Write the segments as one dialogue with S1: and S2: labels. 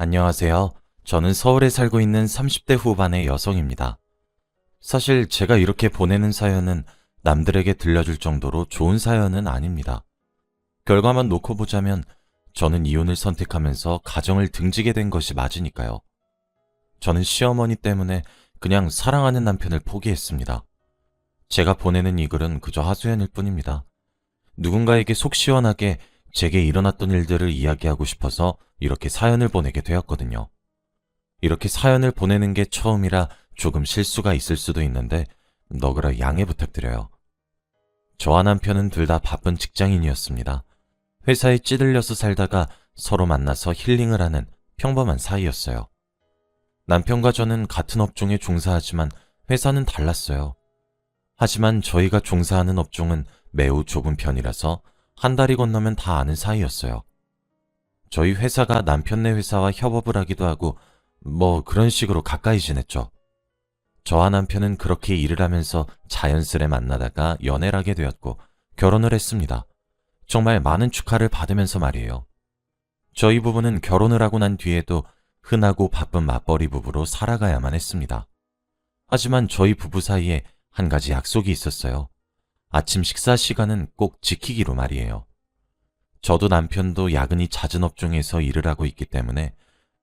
S1: 안녕하세요. 저는 서울에 살고 있는 30대 후반의 여성입니다. 사실 제가 이렇게 보내는 사연은 남들에게 들려줄 정도로 좋은 사연은 아닙니다. 결과만 놓고 보자면 저는 이혼을 선택하면서 가정을 등지게 된 것이 맞으니까요. 저는 시어머니 때문에 그냥 사랑하는 남편을 포기했습니다. 제가 보내는 이 글은 그저 하소연일 뿐입니다. 누군가에게 속 시원하게 제게 일어났던 일들을 이야기하고 싶어서 이렇게 사연을 보내게 되었거든요. 이렇게 사연을 보내는 게 처음이라 조금 실수가 있을 수도 있는데 너그러 양해 부탁드려요. 저와 남편은 둘 다 바쁜 직장인이었습니다. 회사에 찌들려서 살다가 서로 만나서 힐링을 하는 평범한 사이였어요. 남편과 저는 같은 업종에 종사하지만 회사는 달랐어요. 하지만 저희가 종사하는 업종은 매우 좁은 편이라서 한 달이 건너면 다 아는 사이였어요. 저희 회사가 남편네 회사와 협업을 하기도 하고 그런 식으로 가까이 지냈죠. 저와 남편은 그렇게 일을 하면서 자연스레 만나다가 연애를 하게 되었고 결혼을 했습니다. 정말 많은 축하를 받으면서 말이에요. 저희 부부는 결혼을 하고 난 뒤에도 흔하고 바쁜 맞벌이 부부로 살아가야만 했습니다. 하지만 저희 부부 사이에 한 가지 약속이 있었어요. 아침 식사 시간은 꼭 지키기로 말이에요. 저도 남편도 야근이 잦은 업종에서 일을 하고 있기 때문에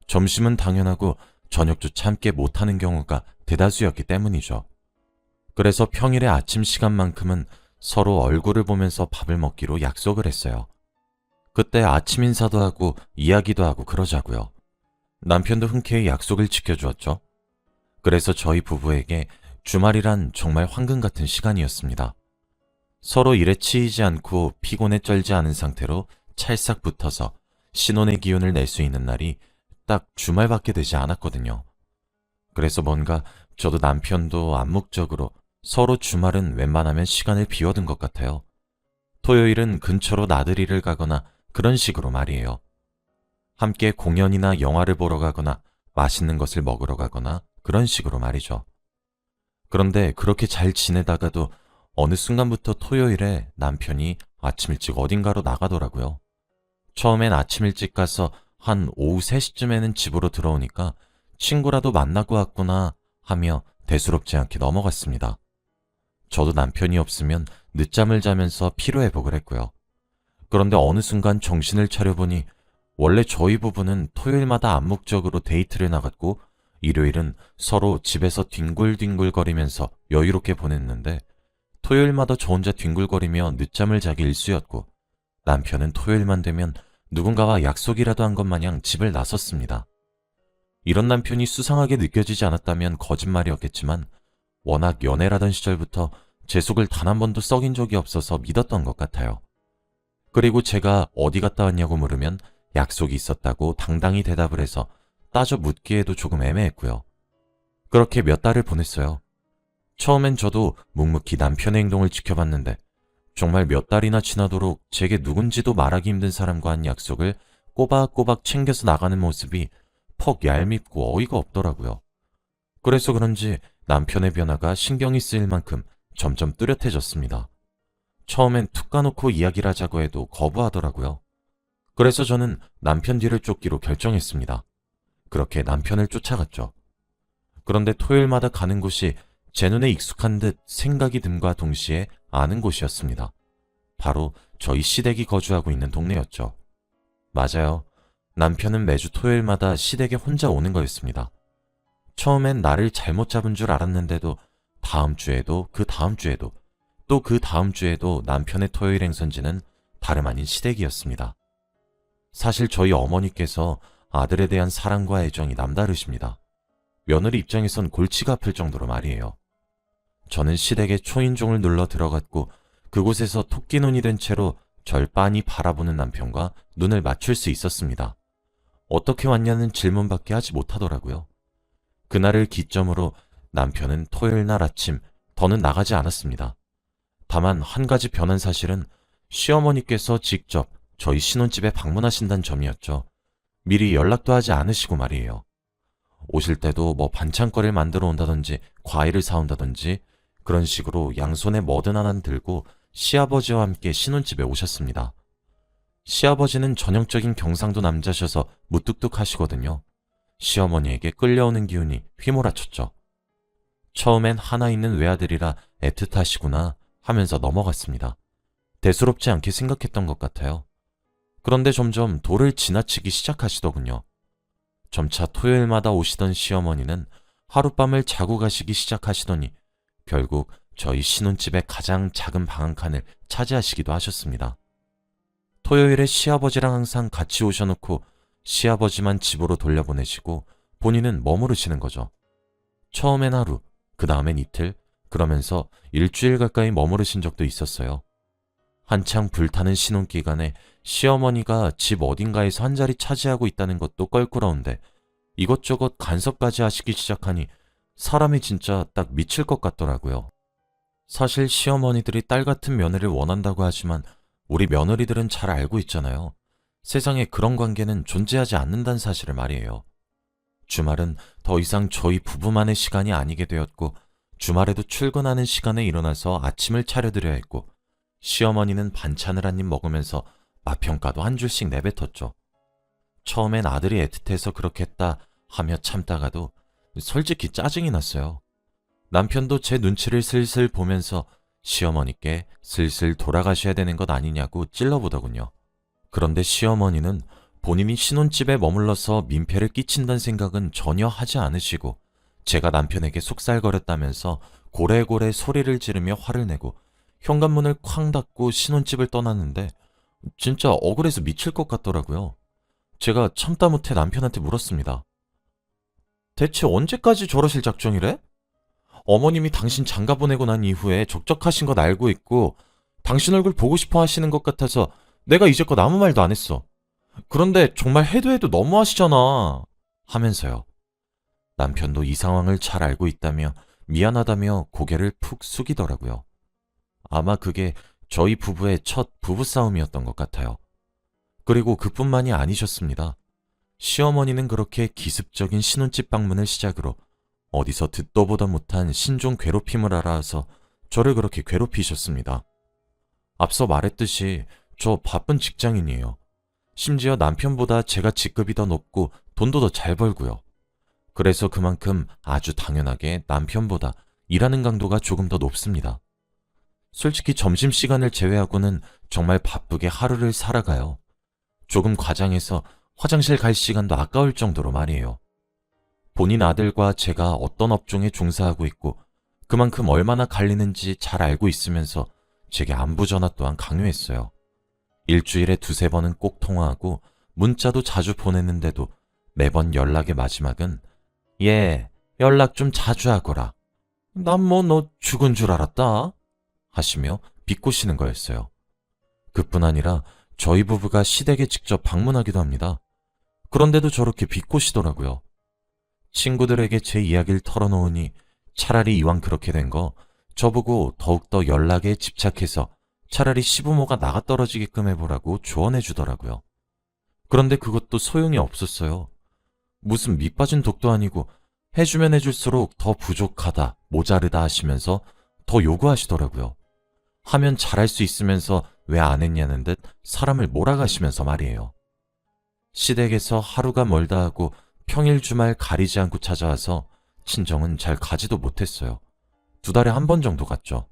S1: 점심은 당연하고 저녁조차 함께 못하는 경우가 대다수였기 때문이죠. 그래서 평일에 아침 시간만큼은 서로 얼굴을 보면서 밥을 먹기로 약속을 했어요. 그때 아침 인사도 하고 이야기도 하고 그러자고요. 남편도 흔쾌히 약속을 지켜주었죠. 그래서 저희 부부에게 주말이란 정말 황금 같은 시간이었습니다. 서로 일에 치이지 않고 피곤에 쩔지 않은 상태로 찰싹 붙어서 신혼의 기운을 낼 수 있는 날이 딱 주말밖에 되지 않았거든요. 그래서 뭔가 저도 남편도 암묵적으로 서로 주말은 웬만하면 시간을 비워둔 것 같아요. 토요일은 근처로 나들이를 가거나 그런 식으로 말이에요. 함께 공연이나 영화를 보러 가거나 맛있는 것을 먹으러 가거나 그런 식으로 말이죠. 그런데 그렇게 잘 지내다가도 어느 순간부터 토요일에 남편이 아침 일찍 어딘가로 나가더라고요. 처음엔 아침 일찍 가서 한 오후 3시쯤에는 집으로 들어오니까 친구라도 만나고 왔구나 하며 대수롭지 않게 넘어갔습니다. 저도 남편이 없으면 늦잠을 자면서 피로회복을 했고요. 그런데 어느 순간 정신을 차려보니 원래 저희 부부는 토요일마다 암묵적으로 데이트를 나갔고 일요일은 서로 집에서 뒹굴뒹굴거리면서 여유롭게 보냈는데 토요일마다 저 혼자 뒹굴거리며 늦잠을 자기 일쑤였고 남편은 토요일만 되면 누군가와 약속이라도 한 것 마냥 집을 나섰습니다. 이런 남편이 수상하게 느껴지지 않았다면 거짓말이었겠지만 워낙 연애라던 시절부터 제 속을 단 한 번도 썩인 적이 없어서 믿었던 것 같아요. 그리고 제가 어디 갔다 왔냐고 물으면 약속이 있었다고 당당히 대답을 해서 따져 묻기에도 조금 애매했고요. 그렇게 몇 달을 보냈어요. 처음엔 저도 묵묵히 남편의 행동을 지켜봤는데 정말 몇 달이나 지나도록 제게 누군지도 말하기 힘든 사람과 한 약속을 꼬박꼬박 챙겨서 나가는 모습이 퍽 얄밉고 어이가 없더라고요. 그래서 그런지 남편의 변화가 신경이 쓰일 만큼 점점 뚜렷해졌습니다. 처음엔 툭 까놓고 이야기를 하자고 해도 거부하더라고요. 그래서 저는 남편 뒤를 쫓기로 결정했습니다. 그렇게 남편을 쫓아갔죠. 그런데 토요일마다 가는 곳이 제 눈에 익숙한 듯 생각이 듦과 동시에 아는 곳이었습니다. 바로 저희 시댁이 거주하고 있는 동네였죠. 맞아요. 남편은 매주 토요일마다 시댁에 혼자 오는 거였습니다. 처음엔 나를 잘못 잡은 줄 알았는데도 다음 주에도 그 다음 주에도 또 그 다음 주에도 남편의 토요일 행선지는 다름 아닌 시댁이었습니다. 사실 저희 어머니께서 아들에 대한 사랑과 애정이 남다르십니다. 며느리 입장에선 골치가 아플 정도로 말이에요. 저는 시댁에 초인종을 눌러 들어갔고 그곳에서 토끼눈이 된 채로 절 빤히 바라보는 남편과 눈을 맞출 수 있었습니다. 어떻게 왔냐는 질문밖에 하지 못하더라고요. 그날을 기점으로 남편은 토요일 날 아침 더는 나가지 않았습니다. 다만 한 가지 변한 사실은 시어머니께서 직접 저희 신혼집에 방문하신다는 점이었죠. 미리 연락도 하지 않으시고 말이에요. 오실 때도 반찬거리를 만들어 온다든지 과일을 사온다든지 그런 식으로 양손에 뭐든 하나 들고 시아버지와 함께 신혼집에 오셨습니다. 시아버지는 전형적인 경상도 남자셔서 무뚝뚝하시거든요. 시어머니에게 끌려오는 기운이 휘몰아쳤죠. 처음엔 하나 있는 외아들이라 애틋하시구나 하면서 넘어갔습니다. 대수롭지 않게 생각했던 것 같아요. 그런데 점점 도를 지나치기 시작하시더군요. 점차 토요일마다 오시던 시어머니는 하룻밤을 자고 가시기 시작하시더니 결국 저희 신혼집의 가장 작은 방 한 칸을 차지하시기도 하셨습니다. 토요일에 시아버지랑 항상 같이 오셔놓고 시아버지만 집으로 돌려보내시고 본인은 머무르시는 거죠. 처음엔 하루, 그 다음엔 이틀, 그러면서 일주일 가까이 머무르신 적도 있었어요. 한창 불타는 신혼기간에 시어머니가 집 어딘가에서 한 자리 차지하고 있다는 것도 껄끄러운데 이것저것 간섭까지 하시기 시작하니 사람이 진짜 딱 미칠 것 같더라고요. 사실 시어머니들이 딸 같은 며느리를 원한다고 하지만 우리 며느리들은 잘 알고 있잖아요. 세상에 그런 관계는 존재하지 않는다는 사실을 말이에요. 주말은 더 이상 저희 부부만의 시간이 아니게 되었고 주말에도 출근하는 시간에 일어나서 아침을 차려드려야 했고 시어머니는 반찬을 한 입 먹으면서 맛평가도 한 줄씩 내뱉었죠. 처음엔 아들이 애틋해서 그렇겠다 하며 참다가도 솔직히 짜증이 났어요. 남편도 제 눈치를 슬슬 보면서 시어머니께 슬슬 돌아가셔야 되는 것 아니냐고 찔러보더군요. 그런데 시어머니는 본인이 신혼집에 머물러서 민폐를 끼친다는 생각은 전혀 하지 않으시고 제가 남편에게 속살거렸다면서 고래고래 소리를 지르며 화를 내고 현관문을 쾅 닫고 신혼집을 떠났는데 진짜 억울해서 미칠 것 같더라고요. 제가 참다 못해 남편한테 물었습니다. 대체 언제까지 저러실 작정이래? 어머님이 당신 장가 보내고 난 이후에 적적하신 것 알고 있고 당신 얼굴 보고 싶어 하시는 것 같아서 내가 이제껏 아무 말도 안 했어. 그런데 정말 해도 해도 너무하시잖아. 하면서요. 남편도 이 상황을 잘 알고 있다며 미안하다며 고개를 푹 숙이더라고요. 아마 그게 저희 부부의 첫 부부싸움이었던 것 같아요. 그리고 그뿐만이 아니셨습니다. 시어머니는 그렇게 기습적인 신혼집 방문을 시작으로 어디서 듣도 보도 못한 신종 괴롭힘을 알아서 저를 그렇게 괴롭히셨습니다. 앞서 말했듯이 저 바쁜 직장인이에요. 심지어 남편보다 제가 직급이 더 높고 돈도 더 잘 벌고요. 그래서 그만큼 아주 당연하게 남편보다 일하는 강도가 조금 더 높습니다. 솔직히 점심시간을 제외하고는 정말 바쁘게 하루를 살아가요. 조금 과장해서 화장실 갈 시간도 아까울 정도로 말이에요. 본인 아들과 제가 어떤 업종에 종사하고 있고 그만큼 얼마나 갈리는지 잘 알고 있으면서 제게 안부 전화 또한 강요했어요. 일주일에 두세 번은 꼭 통화하고 문자도 자주 보냈는데도 매번 연락의 마지막은 예, 연락 좀 자주 하거라. 난 뭐 너 죽은 줄 알았다. 하시며 비꼬시는 거였어요. 그뿐 아니라 저희 부부가 시댁에 직접 방문하기도 합니다. 그런데도 저렇게 비꼬시더라고요. 친구들에게 제 이야기를 털어놓으니 차라리 이왕 그렇게 된 거 저보고 더욱더 연락에 집착해서 차라리 시부모가 나가 떨어지게끔 해보라고 조언해 주더라고요. 그런데 그것도 소용이 없었어요. 무슨 밑 빠진 독도 아니고 해주면 해줄수록 더 부족하다, 모자르다 하시면서 더 요구하시더라고요. 하면 잘할 수 있으면서 왜 안 했냐는 듯 사람을 몰아가시면서 말이에요. 시댁에서 하루가 멀다 하고 평일 주말 가리지 않고 찾아와서 친정은 잘 가지도 못했어요. 2달에 한 번 정도 갔죠.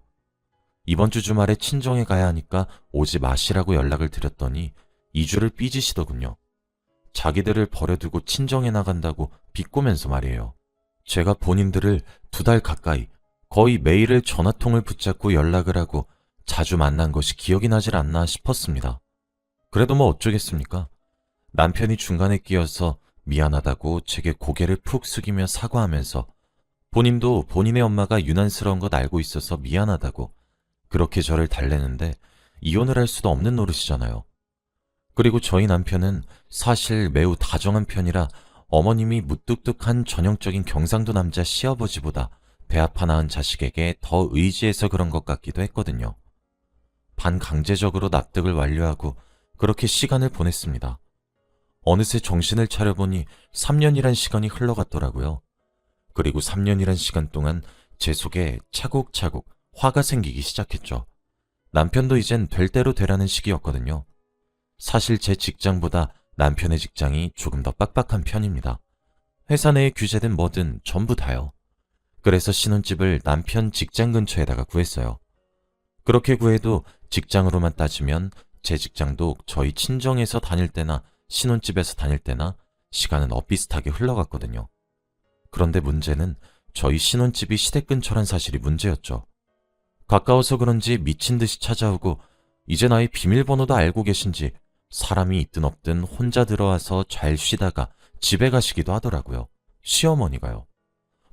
S1: 이번 주 주말에 친정에 가야 하니까 오지 마시라고 연락을 드렸더니 2주를 삐지시더군요. 자기들을 버려두고 친정에 나간다고 비꼬면서 말이에요. 제가 본인들을 2달 가까이 거의 매일을 전화통을 붙잡고 연락을 하고 자주 만난 것이 기억이 나질 않나 싶었습니다. 그래도 뭐 어쩌겠습니까? 남편이 중간에 끼어서 미안하다고 제게 고개를 푹 숙이며 사과하면서 본인도 본인의 엄마가 유난스러운 것 알고 있어서 미안하다고 그렇게 저를 달래는데 이혼을 할 수도 없는 노릇이잖아요. 그리고 저희 남편은 사실 매우 다정한 편이라 어머님이 무뚝뚝한 전형적인 경상도 남자 시아버지보다 배 아파 낳은 자식에게 더 의지해서 그런 것 같기도 했거든요. 반강제적으로 납득을 완료하고 그렇게 시간을 보냈습니다. 어느새 정신을 차려보니 3년이란 시간이 흘러갔더라고요. 그리고 3년이란 시간 동안 제 속에 차곡차곡 화가 생기기 시작했죠. 남편도 이젠 될 대로 되라는 시기였거든요. 사실 제 직장보다 남편의 직장이 조금 더 빡빡한 편입니다. 회사 내에 규제된 뭐든 전부 다요. 그래서 신혼집을 남편 직장 근처에다가 구했어요. 그렇게 구해도 직장으로만 따지면 제 직장도 저희 친정에서 다닐 때나 신혼집에서 다닐 때나 시간은 엇비슷하게 흘러갔거든요. 그런데 문제는 저희 신혼집이 시댁 근처란 사실이 문제였죠. 가까워서 그런지 미친 듯이 찾아오고 이제 나의 비밀번호도 알고 계신지 사람이 있든 없든 혼자 들어와서 잘 쉬다가 집에 가시기도 하더라고요. 시어머니가요.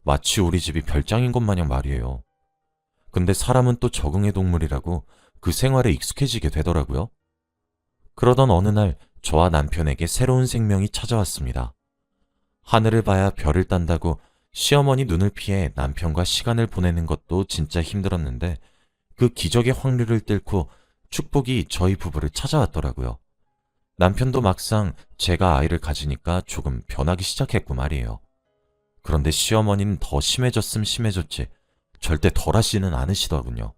S1: 마치 우리 집이 별장인 것 마냥 말이에요. 근데 사람은 또 적응의 동물이라고 그 생활에 익숙해지게 되더라고요. 그러던 어느 날 저와 남편에게 새로운 생명이 찾아왔습니다. 하늘을 봐야 별을 딴다고 시어머니 눈을 피해 남편과 시간을 보내는 것도 진짜 힘들었는데 그 기적의 확률을 뚫고 축복이 저희 부부를 찾아왔더라고요. 남편도 막상 제가 아이를 가지니까 조금 변하기 시작했고 말이에요. 그런데 시어머니는 더 심해졌음 심해졌지 절대 덜하지는 않으시더군요.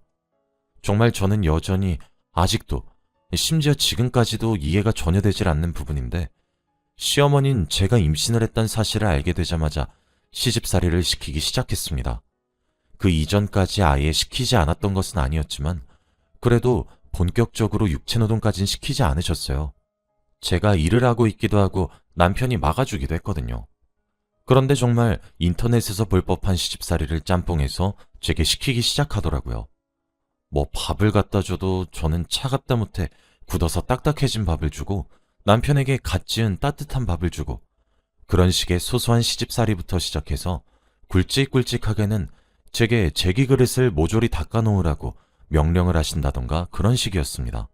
S1: 정말 저는 여전히 아직도 심지어 지금까지도 이해가 전혀 되질 않는 부분인데 시어머니는 제가 임신을 했다는 사실을 알게 되자마자 시집살이를 시키기 시작했습니다. 그 이전까지 아예 시키지 않았던 것은 아니었지만 그래도 본격적으로 육체노동까진 시키지 않으셨어요. 제가 일을 하고 있기도 하고 남편이 막아주기도 했거든요. 그런데 정말 인터넷에서 볼 법한 시집살이를 짬뽕해서 제게 시키기 시작하더라고요. 뭐 밥을 갖다 줘도 저는 차갑다 못해 굳어서 딱딱해진 밥을 주고 남편에게 갓 지은 따뜻한 밥을 주고 그런 식의 소소한 시집살이부터 시작해서 굵직굵직하게는 제게 제기 그릇을 모조리 닦아놓으라고 명령을 하신다던가 그런 식이었습니다.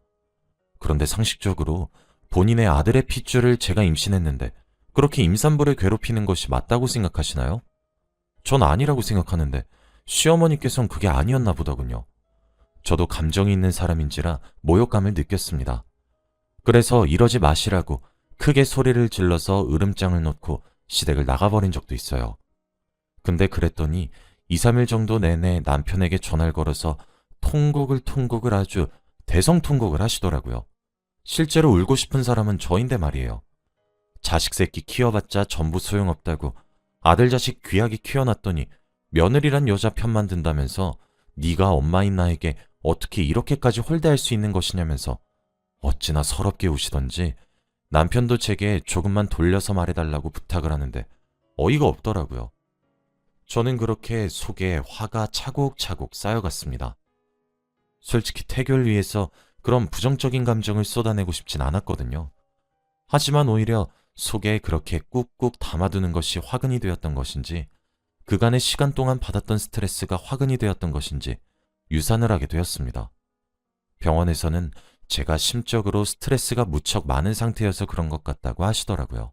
S1: 그런데 상식적으로 본인의 아들의 핏줄을 제가 임신했는데 그렇게 임산부를 괴롭히는 것이 맞다고 생각하시나요? 전 아니라고 생각하는데 시어머니께선 그게 아니었나 보더군요. 저도 감정이 있는 사람인지라 모욕감을 느꼈습니다. 그래서 이러지 마시라고 크게 소리를 질러서 으름장을 놓고 시댁을 나가버린 적도 있어요. 근데 그랬더니 2, 3일 정도 내내 남편에게 전화를 걸어서 통곡을 아주 대성통곡을 하시더라고요. 실제로 울고 싶은 사람은 저인데 말이에요. 자식 새끼 키워봤자 전부 소용없다고 아들 자식 귀하게 키워놨더니 며느리란 여자 편만 든다면서 네가 엄마인 나에게 어떻게 이렇게까지 홀대할 수 있는 것이냐면서 어찌나 서럽게 우시던지 남편도 제게 조금만 돌려서 말해달라고 부탁을 하는데 어이가 없더라고요. 저는 그렇게 속에 화가 차곡차곡 쌓여갔습니다. 솔직히 태교를 위해서 그런 부정적인 감정을 쏟아내고 싶진 않았거든요. 하지만 오히려 속에 그렇게 꾹꾹 담아두는 것이 화근이 되었던 것인지 그간의 시간 동안 받았던 스트레스가 화근이 되었던 것인지 유산을 하게 되었습니다. 병원에서는 제가 심적으로 스트레스가 무척 많은 상태여서 그런 것 같다고 하시더라고요.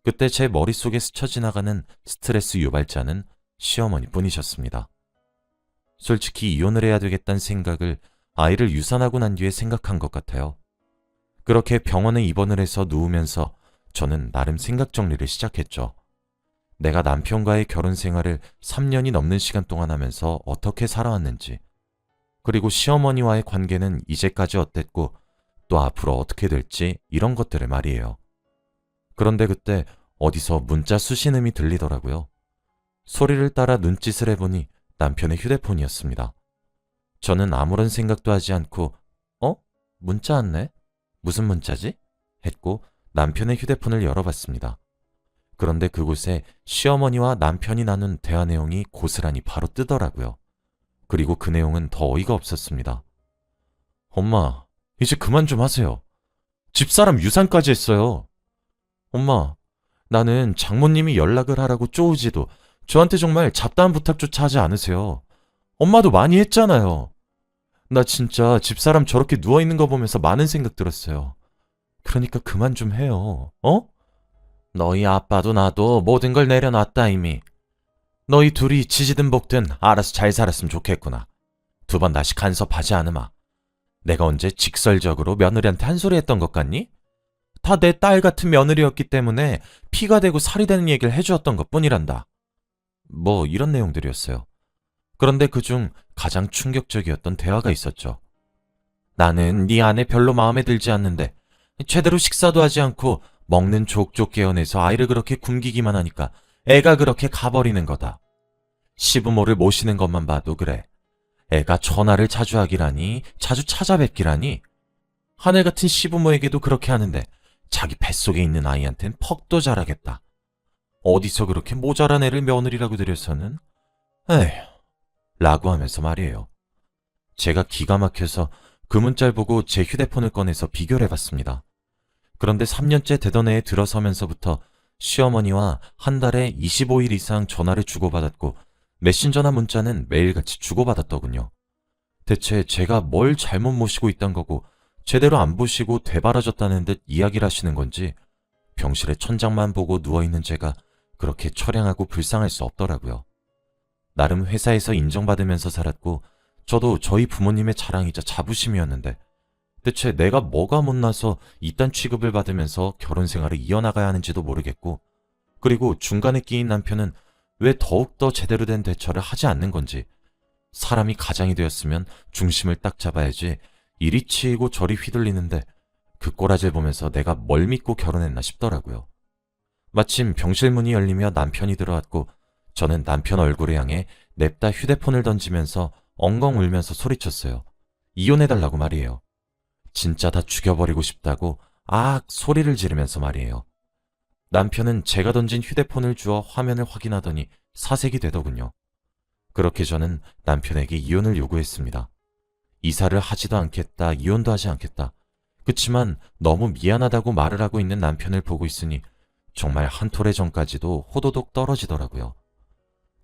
S1: 그때 제 머릿속에 스쳐 지나가는 스트레스 유발자는 시어머니뿐이셨습니다. 솔직히 이혼을 해야 되겠다는 생각을 아이를 유산하고 난 뒤에 생각한 것 같아요. 그렇게 병원에 입원을 해서 누우면서 저는 나름 생각 정리를 시작했죠. 내가 남편과의 결혼 생활을 3년이 넘는 시간 동안 하면서 어떻게 살아왔는지, 그리고 시어머니와의 관계는 이제까지 어땠고 또 앞으로 어떻게 될지 이런 것들을 말이에요. 그런데 그때 어디서 문자 수신음이 들리더라고요. 소리를 따라 눈짓을 해보니 남편의 휴대폰이었습니다. 저는 아무런 생각도 하지 않고 문자 왔네? 무슨 문자지? 했고 남편의 휴대폰을 열어봤습니다. 그런데 그곳에 시어머니와 남편이 나눈 대화 내용이 고스란히 바로 뜨더라고요. 그리고 그 내용은 더 어이가 없었습니다. 엄마, 이제 그만 좀 하세요. 집사람 유산까지 했어요. 엄마, 나는 장모님이 연락을 하라고 쪼우지도 저한테 정말 잡다한 부탁조차 하지 않으세요. 엄마도 많이 했잖아요. 나 진짜 집사람 저렇게 누워있는 거 보면서 많은 생각 들었어요. 그러니까 그만 좀 해요. 너희 아빠도 나도 모든 걸 내려놨다 이미. 너희 둘이 지지든 볶든 알아서 잘 살았으면 좋겠구나. 2번 다시 간섭하지 않으마. 내가 언제 직설적으로 며느리한테 한 소리 했던 것 같니? 다 내 딸 같은 며느리였기 때문에 피가 되고 살이 되는 얘기를 해주었던 것 뿐이란다. 뭐 이런 내용들이었어요. 그런데 그중 가장 충격적이었던 대화가 있었죠. 나는 네 아내 별로 마음에 들지 않는데 제대로 식사도 하지 않고 먹는 족족 깨어내서 아이를 그렇게 굶기기만 하니까 애가 그렇게 가버리는 거다. 시부모를 모시는 것만 봐도 그래. 애가 전화를 자주 하기라니, 자주 찾아뵙기라니. 하늘 같은 시부모에게도 그렇게 하는데 자기 뱃속에 있는 아이한텐 퍽도 잘하겠다. 어디서 그렇게 모자란 애를 며느리라고 들여서는? 에휴, 라고 하면서 말이에요. 제가 기가 막혀서 그 문자를 보고 제 휴대폰을 꺼내서 비교를 해봤습니다. 그런데 3년째 되던 해에 들어서면서부터 시어머니와 한 달에 25일 이상 전화를 주고받았고 메신저나 문자는 매일같이 주고받았더군요. 대체 제가 뭘 잘못 모시고 있단 거고 제대로 안 보시고 되바라졌다는 듯 이야기를 하시는 건지 병실에 천장만 보고 누워있는 제가 그렇게 처량하고 불쌍할 수 없더라고요. 나름 회사에서 인정받으면서 살았고 저도 저희 부모님의 자랑이자 자부심이었는데 대체 내가 뭐가 못나서 이딴 취급을 받으면서 결혼 생활을 이어나가야 하는지도 모르겠고 그리고 중간에 끼인 남편은 왜 더욱더 제대로 된 대처를 하지 않는 건지 사람이 가장이 되었으면 중심을 딱 잡아야지 이리 치이고 저리 휘둘리는데 그 꼬라지를 보면서 내가 뭘 믿고 결혼했나 싶더라고요. 마침 병실 문이 열리며 남편이 들어왔고 저는 남편 얼굴을 향해 냅다 휴대폰을 던지면서 엉엉 울면서 소리쳤어요. 이혼해달라고 말이에요. 진짜 다 죽여버리고 싶다고 소리를 지르면서 말이에요. 남편은 제가 던진 휴대폰을 주어 화면을 확인하더니 사색이 되더군요. 그렇게 저는 남편에게 이혼을 요구했습니다. 이사를 하지도 않겠다, 이혼도 하지 않겠다. 그치만 너무 미안하다고 말을 하고 있는 남편을 보고 있으니 정말 한 톨의 전까지도 호도독 떨어지더라고요.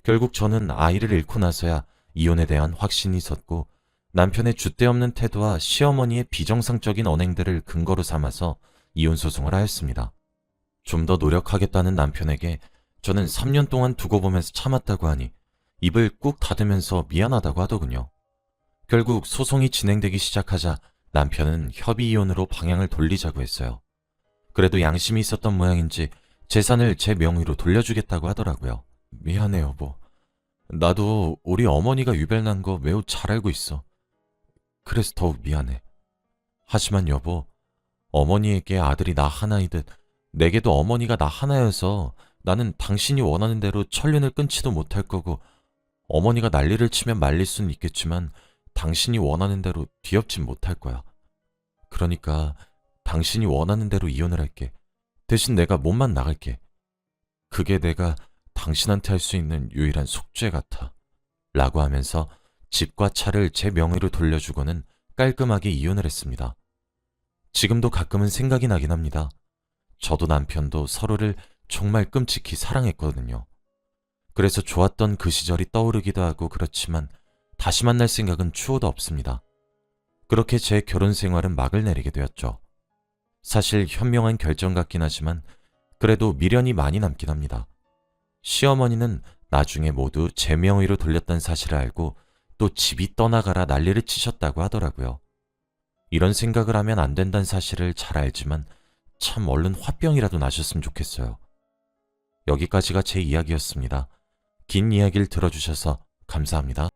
S1: 결국 저는 아이를 잃고 나서야 이혼에 대한 확신이 섰고 남편의 줏대없는 태도와 시어머니의 비정상적인 언행들을 근거로 삼아서 이혼소송을 하였습니다. 좀 더 노력하겠다는 남편에게 저는 3년 동안 두고 보면서 참았다고 하니 입을 꾹 닫으면서 미안하다고 하더군요. 결국 소송이 진행되기 시작하자 남편은 협의 이혼으로 방향을 돌리자고 했어요. 그래도 양심이 있었던 모양인지 재산을 제 명의로 돌려주겠다고 하더라고요. 미안해 여보. 나도 우리 어머니가 유별난 거 매우 잘 알고 있어. 그래서 더욱 미안해. 하지만 여보, 어머니에게 아들이 나 하나이듯 내게도 어머니가 나 하나여서 나는 당신이 원하는 대로 천륜을 끊지도 못할 거고 어머니가 난리를 치면 말릴 수는 있겠지만 당신이 원하는 대로 뒤엎진 못할 거야. 그러니까 당신이 원하는 대로 이혼을 할게. 대신 내가 몸만 나갈게. 그게 내가 당신한테 할 수 있는 유일한 속죄 같아. 라고 하면서 집과 차를 제 명의로 돌려주고는 깔끔하게 이혼을 했습니다. 지금도 가끔은 생각이 나긴 합니다. 저도 남편도 서로를 정말 끔찍히 사랑했거든요. 그래서 좋았던 그 시절이 떠오르기도 하고 그렇지만 다시 만날 생각은 추호도 없습니다. 그렇게 제 결혼 생활은 막을 내리게 되었죠. 사실 현명한 결정 같긴 하지만 그래도 미련이 많이 남긴 합니다. 시어머니는 나중에 모두 제 명의로 돌렸다는 사실을 알고 또 집이 떠나가라 난리를 치셨다고 하더라고요. 이런 생각을 하면 안 된다는 사실을 잘 알지만 참 얼른 화병이라도 나셨으면 좋겠어요. 여기까지가 제 이야기였습니다. 긴 이야기를 들어주셔서 감사합니다.